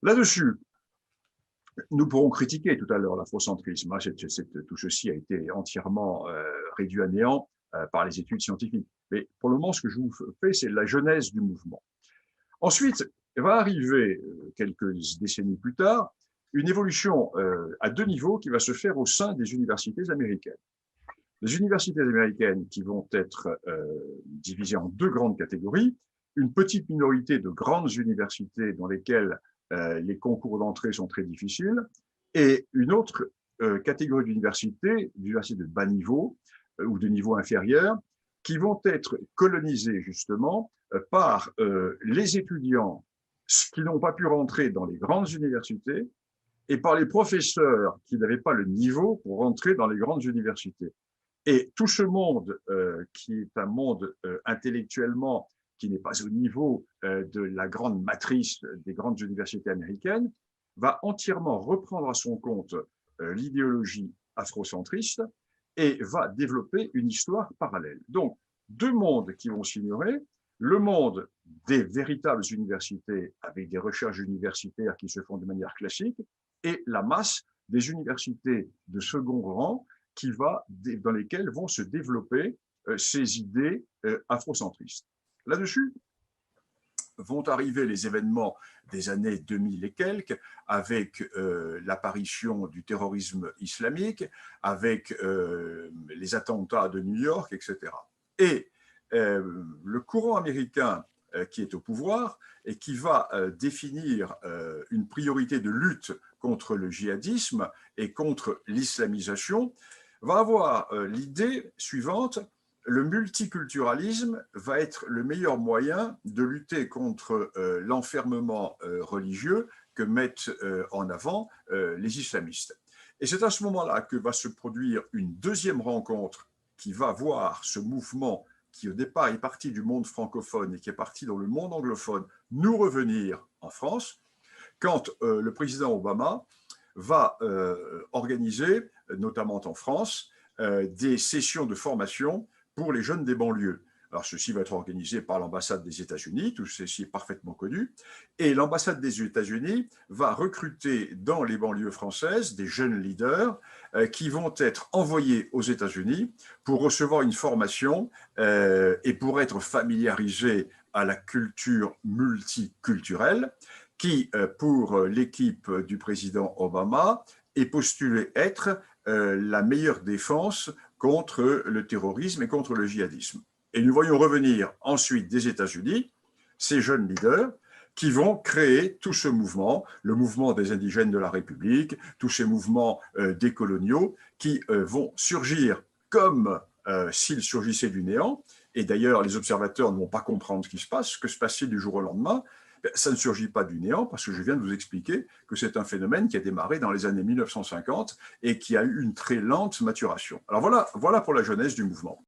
Là-dessus, nous pourrons critiquer tout à l'heure l'afrocentrisme. Tout ceci a été entièrement réduit à néant par les études scientifiques. Mais pour le moment, ce que je vous fais, c'est la genèse du mouvement. Ensuite, va arriver, quelques décennies plus tard, une évolution à deux niveaux qui va se faire au sein des universités américaines. Les universités américaines qui vont être divisées en deux grandes catégories, une petite minorité de grandes universités dans lesquelles les concours d'entrée sont très difficiles, et une autre catégorie d'universités de bas niveau ou de niveau inférieur, qui vont être colonisées justement par les étudiants qui n'ont pas pu rentrer dans les grandes universités et par les professeurs qui n'avaient pas le niveau pour rentrer dans les grandes universités. Et tout ce monde, qui est un monde intellectuellement qui n'est pas au niveau de la grande matrice des grandes universités américaines, va entièrement reprendre à son compte l'idéologie afrocentriste et va développer une histoire parallèle. Donc, deux mondes qui vont s'ignorer, le monde des véritables universités avec des recherches universitaires qui se font de manière classique et la masse des universités de second rang dans lesquelles vont se développer ces idées afrocentristes. Là-dessus, vont arriver les événements des années 2000 et quelques, avec l'apparition du terrorisme islamique, avec les attentats de New York, etc. Et le courant américain qui est au pouvoir et qui va définir une priorité de lutte contre le djihadisme et contre l'islamisation, va avoir l'idée suivante: le multiculturalisme va être le meilleur moyen de lutter contre l'enfermement religieux que mettent en avant les islamistes. Et c'est à ce moment-là que va se produire une deuxième rencontre qui va voir ce mouvement qui au départ est parti du monde francophone et qui est parti dans le monde anglophone nous revenir en France, quand le président Obama va organiser, notamment en France, des sessions de formation pour les jeunes des banlieues. Alors, ceci va être organisé par l'ambassade des États-Unis, tout ceci est parfaitement connu, et l'ambassade des États-Unis va recruter dans les banlieues françaises des jeunes leaders qui vont être envoyés aux États-Unis pour recevoir une formation et pour être familiarisés à la culture multiculturelle qui, pour l'équipe du président Obama, est postulée être la meilleure défense contre le terrorisme et contre le djihadisme. Et nous voyons revenir ensuite des États-Unis ces jeunes leaders qui vont créer tout ce mouvement, le mouvement des indigènes de la République, tous ces mouvements décoloniaux qui vont surgir comme s'ils surgissaient du néant. Et d'ailleurs, les observateurs ne vont pas comprendre ce qui se passe, que se passe-t-il du jour au lendemain? Ça ne surgit pas du néant, parce que je viens de vous expliquer que c'est un phénomène qui a démarré dans les années 1950 et qui a eu une très lente maturation. Alors voilà pour la genèse du mouvement.